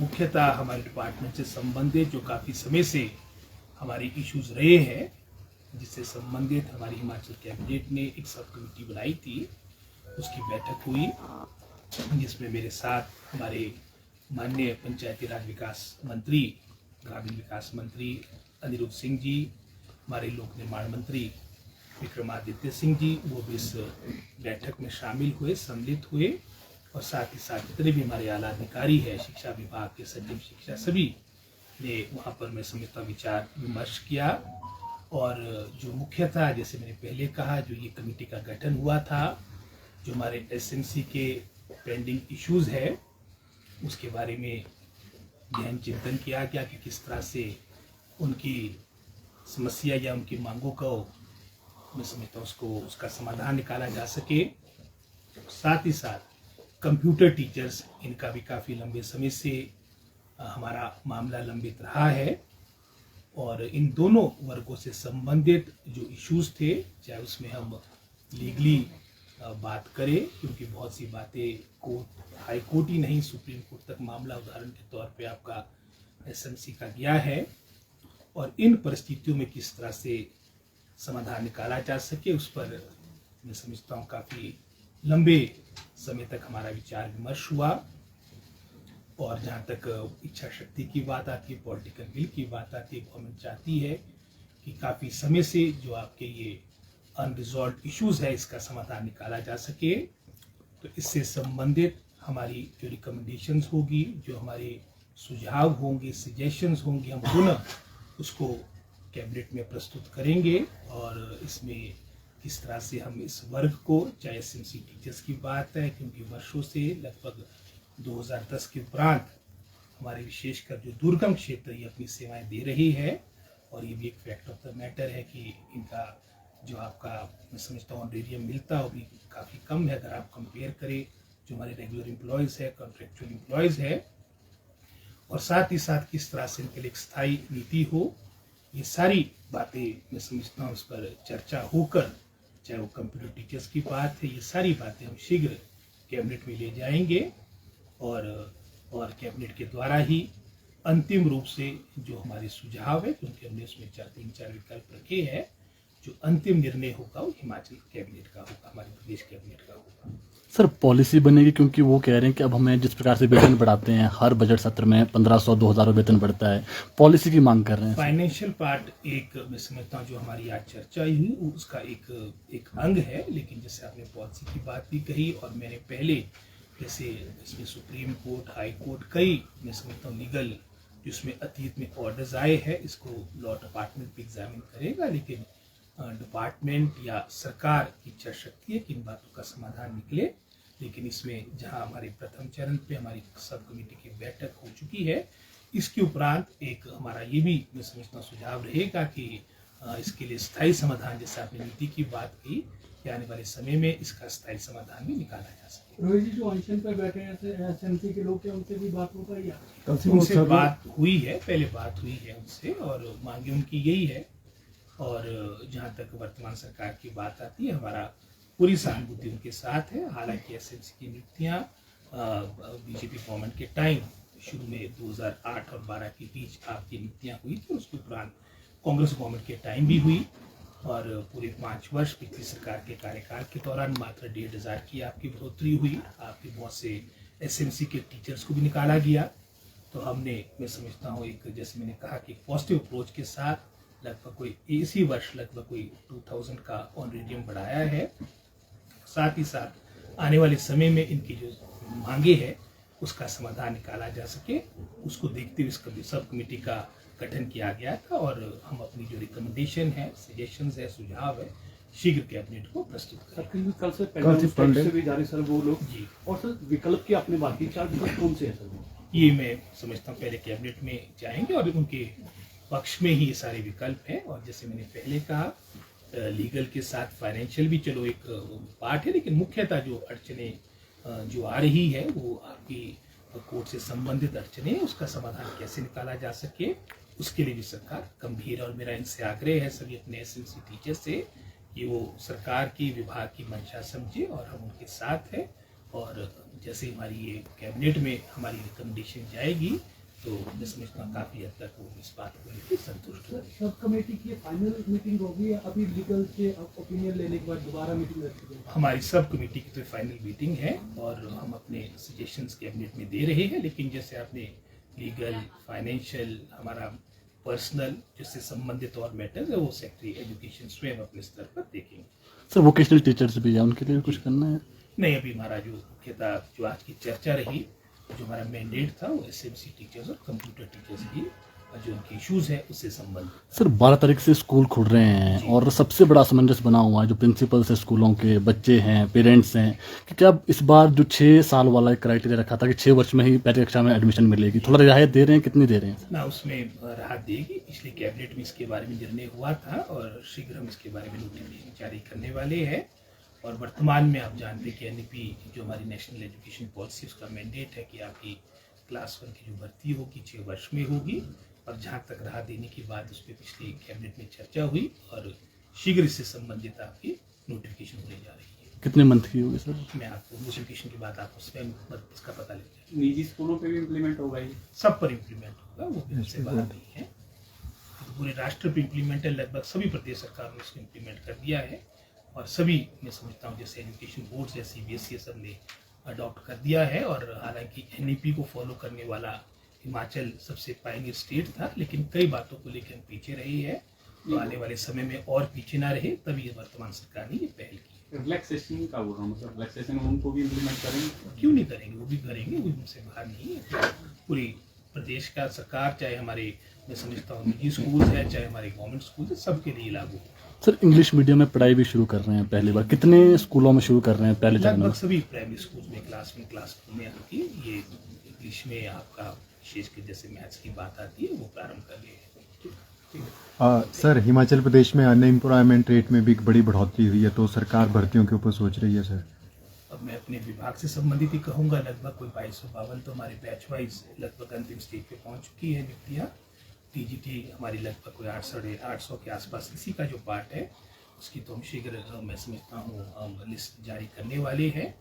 मुख्यतः हमारे डिपार्टमेंट से संबंधित जो काफ़ी समय से हमारे इश्यूज रहे हैं, जिससे संबंधित हमारी हिमाचल कैबिनेट ने एक सब कमेटी बनाई थी, उसकी बैठक हुई, जिसमें मेरे साथ हमारे माननीय पंचायती राज विकास मंत्री, ग्रामीण विकास मंत्री अनिरुद्ध सिंह जी, हमारे लोक निर्माण मंत्री विक्रमादित्य सिंह जी, वो भी इस बैठक में शामिल हुए, सम्मिलित हुए, और साथ ही साथ जितने भी हमारे आला अधिकारी है, शिक्षा विभाग के सचिव शिक्षा, सभी ने वहाँ पर मैं समिति विचार विमर्श किया। और जो मुख्यतः, जैसे मैंने पहले कहा, जो ये कमेटी का गठन हुआ था, जो हमारे एसएमसी के पेंडिंग इश्यूज है, उसके बारे में गहन चिंतन किया गया कि किस तरह से उनकी समस्या या उनकी मांगों को, मैं समझता हूँ, उसका समाधान निकाला जा सके। साथ ही साथ कंप्यूटर टीचर्स, इनका भी काफ़ी लंबे समय से हमारा मामला लंबित रहा है, और इन दोनों वर्गों से संबंधित जो इश्यूज थे, चाहे उसमें हम लीगली बात करें, क्योंकि बहुत सी बातें कोर्ट, हाई कोर्ट ही नहीं, सुप्रीम कोर्ट तक मामला उदाहरण के तौर पे आपका एसएमसी का गया है, और इन परिस्थितियों में किस तरह से समाधान निकाला जा सके, उस पर मैं समझता हूँ काफ़ी लंबे समय तक हमारा विचार विमर्श हुआ। और जहाँ तक इच्छा शक्ति की बात आती है, पॉलिटिकल विल की बात आती है, गवर्नमेंट चाहती है कि काफ़ी समय से जो आपके ये अनरिजॉल्व इश्यूज है, इसका समाधान निकाला जा सके। तो इससे संबंधित हमारी जो रिकमेंडेशंस होगी, जो हमारे सुझाव होंगे, सजेशंस होंगे, हम पुनः उसको कैबिनेट में प्रस्तुत करेंगे, और इसमें किस तरह से हम इस वर्ग को, चाहे एसएमसी टीचर्स की बात है, क्योंकि वर्षों से लगभग 2010 के उपरांत हमारे विशेषकर जो दुर्गम क्षेत्र ये अपनी सेवाएं दे रही है, और ये भी एक फैक्ट ऑफ द मैटर है कि इनका जो आपका, मैं समझता हूँ, ऑनरेरियम मिलता है, वो भी काफ़ी कम है अगर आप कंपेयर करें जो हमारे रेगुलर एम्प्लॉयज़ है, कॉन्ट्रेक्चुअल एम्प्लॉयज़ है। और साथ ही साथ किस तरह से इनके लिए एक स्थायी नीति हो, ये सारी बातें मैं समझता हूँ उस पर चर्चा होकर, चाहे वो कंप्यूटर टीचर्स की बात है, ये सारी बातें हम शीघ्र कैबिनेट में ले जाएंगे, और कैबिनेट के द्वारा ही अंतिम रूप से जो हमारे सुझाव है, क्योंकि हमने उसमें 3-4 विकल्प रखे हैं, जो अंतिम निर्णय होगा वो हिमाचल कैबिनेट का होगा, हमारे प्रदेश कैबिनेट का होगा। सर, पॉलिसी बनेगी, क्योंकि वो कह रहे हैं कि अब हमें जिस प्रकार से वेतन बढ़ाते हैं, हर बजट सत्र में 1500-2000 वेतन बढ़ता है, पॉलिसी की मांग कर रहे हैं। फाइनेंशियल पार्ट एक, मैं समझता हूँ, जो हमारी आज चर्चा हुई उसका एक अंग है, लेकिन जैसे आपने पॉलिसी की बात भी कही, और मैंने पहले जैसे इसमें सुप्रीम कोर्ट, हाई कोर्ट, कई मैं समझता हूँ लीगल जिसमें अतीत में ऑर्डर्स आए हैं, इसको लॉ डिपार्टमेंट भी एग्जामिन करेगा, लेकिन डिपार्टमेंट या सरकार की इच्छा शक्ति है कि इन बातों का समाधान निकले। लेकिन इसमें जहां हमारे प्रथम चरण पे हमारी सब कमेटी की बैठक हो चुकी है, इसके उपरांत एक हमारा ये भी मैं समझता हूँ सुझाव रहेगा कि इसके लिए स्थायी समाधान, जैसे आपने नीति की बात की, कि आने वाले समय में इसका स्थायी समाधान भी निकाला जा सके। रोहित जी, जो अनशन पर बैठे हैं एसएमसी के लोग, क्या उनसे भी बात हो पाई? उनसे बात हुई है, पहले बात हुई है उनसे, और मांगे उनकी यही है। और जहाँ तक वर्तमान सरकार की बात आती है, हमारा पूरी सहानुभूति उनके साथ है। हालांकि एसएमसी की नियुक्तियाँ बीजेपी गवर्नमेंट के टाइम शुरू में 2008 और 12 के बीच आपकी नियुक्तियाँ हुई थी, उसके उपरांत कांग्रेस गवर्नमेंट के टाइम भी हुई, और पूरे 5 वर्ष पिछली सरकार के कार्यकाल के दौरान मात्र 1500 की आपकी बढ़ोतरी हुई। आपके बहुत से एसएमसी के टीचर्स को भी निकाला गया। तो हमने, मैं समझता हूँ, एक, जैसे मैंने कहा, कि पॉजिटिव अप्रोच के साथ लगभग कोई इसी वर्ष लगभग कोई 2000 का ऑनरेरियम बढ़ाया है। साथ ही साथ आने वाले समय में इनकी जो मांगे है उसका समाधान निकाला जा सके, उसको देखते हुए सब कमेटी का गठन किया गया था, और हम अपनी जो रिकमेंडेशन है, सजेशंस है, सुझाव है, शीघ्र कैबिनेट को प्रस्तुत करें। कल से पेंडेंट से भी जारी सर वो लोग जी, और सर विकल्प की आपने बात की, 4 विकल्प कौन से हैं सर? ये मैं समझता हूँ पहले कैबिनेट में जाएंगे, और उनके पक्ष में ही ये सारे विकल्प हैं। और जैसे मैंने पहले कहा, लीगल के साथ फाइनेंशियल भी चलो एक पार्ट है, लेकिन मुख्यतः जो अड़चने जो आ रही है वो आपकी कोर्ट से संबंधित अड़चने हैं, उसका समाधान कैसे निकाला जा सके, उसके लिए भी सरकार गंभीर है। और मेरा इनसे आग्रह है सभी अपने एसएमसी टीचर से कि वो सरकार की, विभाग की मंशा समझे, और हम उनके साथ हैं, और जैसे हमारी ये कैबिनेट में हमारी रिकमेंडेशन जाएगी तो मैं समझता हूँ काफ़ी हद तक वो इस बात को लेकर संतुष्ट होंगे। सब कमेटी की फाइनल मीटिंग होगी या अभी लीगल से ओपिनियन लेने के बाद दोबारा मीटिंग रखी जाएगी? हमारी सब कमेटी की तो फाइनल मीटिंग है और हम अपने सजेशंस कैबिनेट में दे रहे हैं, लेकिन जैसे आपने लीगल, फाइनेंशियल, हमारा पर्सनल जिससे संबंधित और मैटर्स है वो सेक्रेटरी एजुकेशन स्वयं अपने स्तर पर देखेंगे। सर वोकेशनल टीचर्स भी है, उनके लिए भी कुछ करना है? नहीं, अभी हमारा जो मुख्यतः जो आज की चर्चा रही, जो हमारा मैंडेट था वो एसएमसी टीचर्स और कंप्यूटर टीचर्स की जो उनके इश्यूज है उससे संबंधित। सर 12 तारीख से स्कूल खुल रहे हैं और सबसे बड़ा असमंजस बना हुआ है जो प्रिंसिपल्स है स्कूलों के, बच्चे हैं, पेरेंट्स हैं कि क्या इस बार जो 6 साल वाला एक क्राइटेरिया रखा था कि 6 वर्ष में ही पहली कक्षा में एडमिशन मिलेगी, थोड़ा रियायत दे रहे हैं, कितनी दे रहे हैं? ना उसमें राहत देगी, पिछले कैबिनेट में इसके बारे में निर्णय हुआ था और शीघ्र हम इसके बारे में नोटिफिकेशन जारी करने वाले हैं। और वर्तमान में आप जानते हैं कि एनईपी जो हमारी नेशनल एजुकेशन पॉलिसी उसका मैंडेट है कि आपकी क्लास 1 की जो भर्ती होगी 6 वर्ष में होगी, और जहाँ तक राहत देने की बात उस पर पिछले कैबिनेट में चर्चा हुई और शीघ्र इससे संबंधित आपकी नोटिफिकेशन होने जा रही है। कितने मंथ की होगी सर? मैं आपको नोटिफिकेशन के बाद आपको स्वयं इसका पता लग जाएगा। निजी स्कूलों पे भी इम्प्लीमेंट होगा ये? सब पर इम्प्लीमेंट होगा, वो भी हमसे बाहर नहीं है, तो पूरे राष्ट्र पर इम्प्लीमेंट है, लगभग सभी प्रदेश सरकार ने इसको इम्प्लीमेंट कर दिया है और सभी मैं समझता हूँ जैसे एजुकेशन बोर्ड या सीबीएसई सब ने अडॉप्ट कर दिया है। और हालांकि एनईपी को फॉलो करने वाला हिमाचल सबसे पायनियर स्टेट था, लेकिन कई बातों को लेकर हम पीछे रहे हैं, तो आने वाले समय में और पीछे ना रहे तभी वर्तमान सरकार ने ये पहल की। रिलैक्सेशन का बोल रहा हूँ, मतलब रिलैक्सेशन उनको भी इम्प्लीमेंट करेंगे? क्यों नहीं करेंगे, वो भी करेंगे, वो हमसे बाहर नहीं है। पूरी प्रदेश का सरकार, चाहे हमारे मैं समझता हूँ निजी स्कूल है, चाहे हमारे गवर्नमेंट स्कूल है, सबके लिए लागू है। सर इंग्लिश मीडियम में पढ़ाई भी शुरू कर रहे हैं पहली बार, कितने स्कूलों में शुरू कर रहे हैं पहले चरण में? लगभग सभी प्राइमरी स्कूल में क्लास 2 में आती है ये इंग्लिश में आपका विशेषकर जैसे मैथ्स की बात आती है वो प्रारंभ कर रहे हैं। सर हिमाचल प्रदेश में अनएम्प्लॉयमेंट रेट में भी एक बड़ी बढ़ोतरी हुई है, तो सरकार भर्तियों के ऊपर सोच रही है सर? अब मैं अपने विभाग से संबंधित ही कहूँगा, लगभग कोई 2252 तो हमारे बैच वाइज लगभग अंतिम स्टेज पे पहुँच चुकी है नियुक्तियाँ। टीजीटी हमारी लगभग कोई 800 के आसपास इसी का जो पार्ट है उसकी तो हम शीघ्र मैं समझता हूँ लिस्ट जारी करने वाले हैं।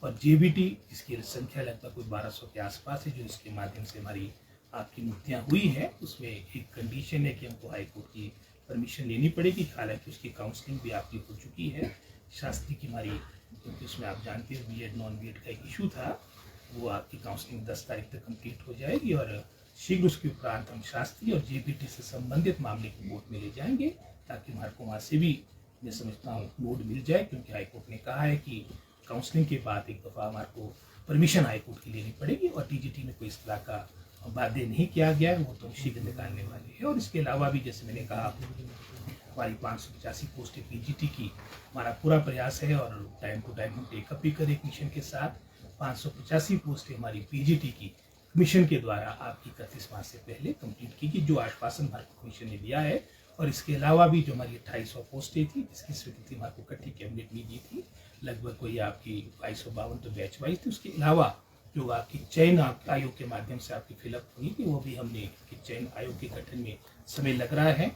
और जेबीटी जिसकी संख्या लगभग कोई 1200 के आसपास है जो इसके माध्यम से हमारी आपकी नियुक्तियाँ हुई है, उसमें एक कंडीशन है कि हमको हाईकोर्ट की परमिशन लेनी पड़ेगी, हालांकि उसकी काउंसलिंग भी आपकी हो चुकी है। शास्त्री की हमारी, क्योंकि उसमें आप जानते हो बीएड नॉन बीएड का एक इशू था, वो आपकी काउंसलिंग 10 तारीख तक कंप्लीट हो जाएगी और शीघ्र उसके उपरांत हम शास्त्री और जेबीटी से संबंधित मामले को कोर्ट में ले जाएंगे ताकि हमारे को वहाँ से भी मैं समझता हूँ मोड मिल जाए, क्योंकि हाईकोर्ट ने कहा है कि काउंसलिंग के बाद एक दफ़ा हमारे को परमिशन हाईकोर्ट की लेनी पड़ेगी और टीजीटी में कोई इस तरह का वादे नहीं किया गया है, वो तो शीघ्र निकालने वाले हैं। और इसके अलावा भी जैसे मैंने कहा हमारी 585 पोस्टें पीजीटी की हमारा पूरा प्रयास है और टाइम टू टाइम हम टेकअप भी करें मिशन के साथ। 585 पोस्टें हमारी पीजीटी की मिशन के द्वारा आपकी 31 मार्च से पहले कंप्लीट की गई, जो आश्वासन भारत कमीशन ने दिया है। और इसके अलावा भी जो हमारी 2800 पोस्टें थी जिसकी स्वीकृति हमारे को इकट्ठी कैबिनेट में दी थी, लगभग कोई आपकी 2252 तो बैच वाइज थी। उसके अलावा जो आपकी चयन आयोग के माध्यम से आपकी फिलअप हुई थी वो भी हमने चयन आयोग के गठन में समय लग रहा है,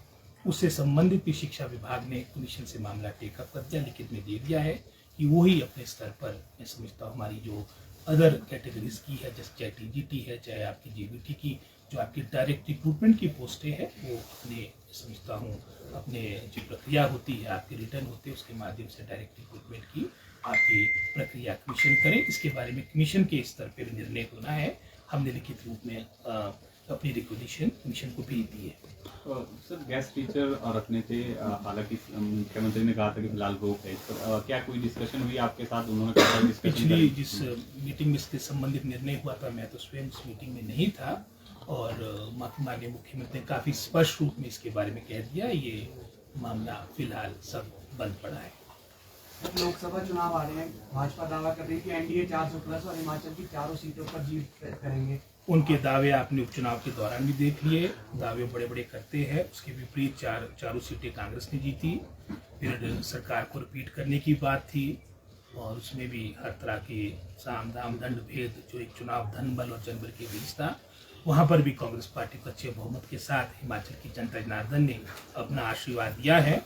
उससे संबंधित भी शिक्षा विभाग ने कमीशन से मामला टेकअप कर दिया, लिखित में दे दिया है कि वो ही अपने स्तर पर मैं समझता हूँ हमारी जो अदर कैटेगरीज की है, जैसे चाहे टीजीटी है चाहे आपकी जेबीटी की जो आपकी डायरेक्ट रिक्रूटमेंट की पोस्टें हैं, वो अपने समझता हूँ अपने जो प्रक्रिया होती है आपके रिटर्न होते हैं उसके माध्यम से डायरेक्ट रिक्रूटमेंट की आपकी प्रक्रिया कमीशन करें। इसके बारे में कमीशन के स्तर पर भी निर्णय होना है। हमने लिखित रूप में अपनी रिक्वेजिशन कमीशन को भेज दी है। सर गेस्ट टीचर रखने थे, हालांकि मुख्यमंत्री ने कहा था कि फिलहाल रोक है, तो क्या कोई डिस्कशन हुई आपके साथ? उन्होंने कहा पिछली जिस मीटिंग में इसके संबंधित निर्णय हुआ था मैं तो स्वयं उस मीटिंग में नहीं था और माननीय मुख्यमंत्री ने काफ़ी स्पष्ट रूप में इसके बारे में कह दिया, ये मामला फिलहाल सब बंद पड़ा है। लोकसभा चुनाव आ रहे हैं, भाजपा दावा कर रही है कि एनडीए 400+ और हिमाचल की 4 सीटों पर जीत करेंगे। उनके दावे आपने उपचुनाव के दौरान भी देख लिए, दावे बड़े बड़े करते हैं। उसके विपरीत चारों सीटें कांग्रेस ने जीती, फिर सरकार को रिपीट करने की बात थी और उसमें भी हर तरह के साम दाम दंड भेद जो एक चुनाव धन बल और जनबल के बीच था, वहाँ पर भी कांग्रेस पार्टी को अच्छे बहुमत के साथ हिमाचल की जनता जनार्दन ने अपना आशीर्वाद दिया है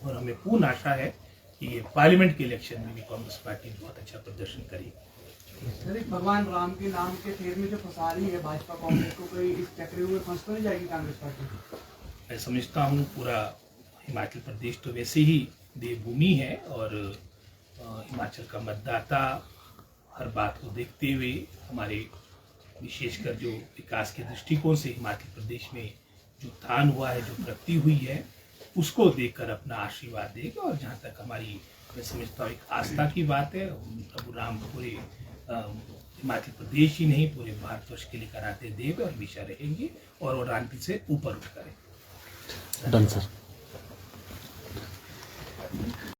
और हमें पूर्ण आशा है कि ये पार्लियामेंट के इलेक्शन में भी कांग्रेस पार्टी बहुत अच्छा प्रदर्शन करेगी। सर एक भगवान राम के नाम के फेर में जो फंसा रही है भाजपा कांग्रेस को, कोई इस चक्र में फंस तो नहीं जाएगी कांग्रेस पार्टी? मैं समझता हूँ पूरा हिमाचल प्रदेश तो वैसे ही देवभूमि है और हिमाचल का मतदाता हर बात को देखते हुए हमारे विशेषकर जो विकास के दृष्टिकोण से हिमाचल प्रदेश में जो उत्थान हुआ है, जो प्रगति हुई है, उसको देखकर अपना आशीर्वाद देगा। और जहाँ तक हमारी, मैं समझता हूँ, एक आस्था की बात है, प्रभु राम पूरे हिमाचल प्रदेश ही नहीं पूरे भारतवर्ष के लिए कराते देव और हमेशा रहेंगे और वो रांटी से ऊपर उठ करें। Done sir.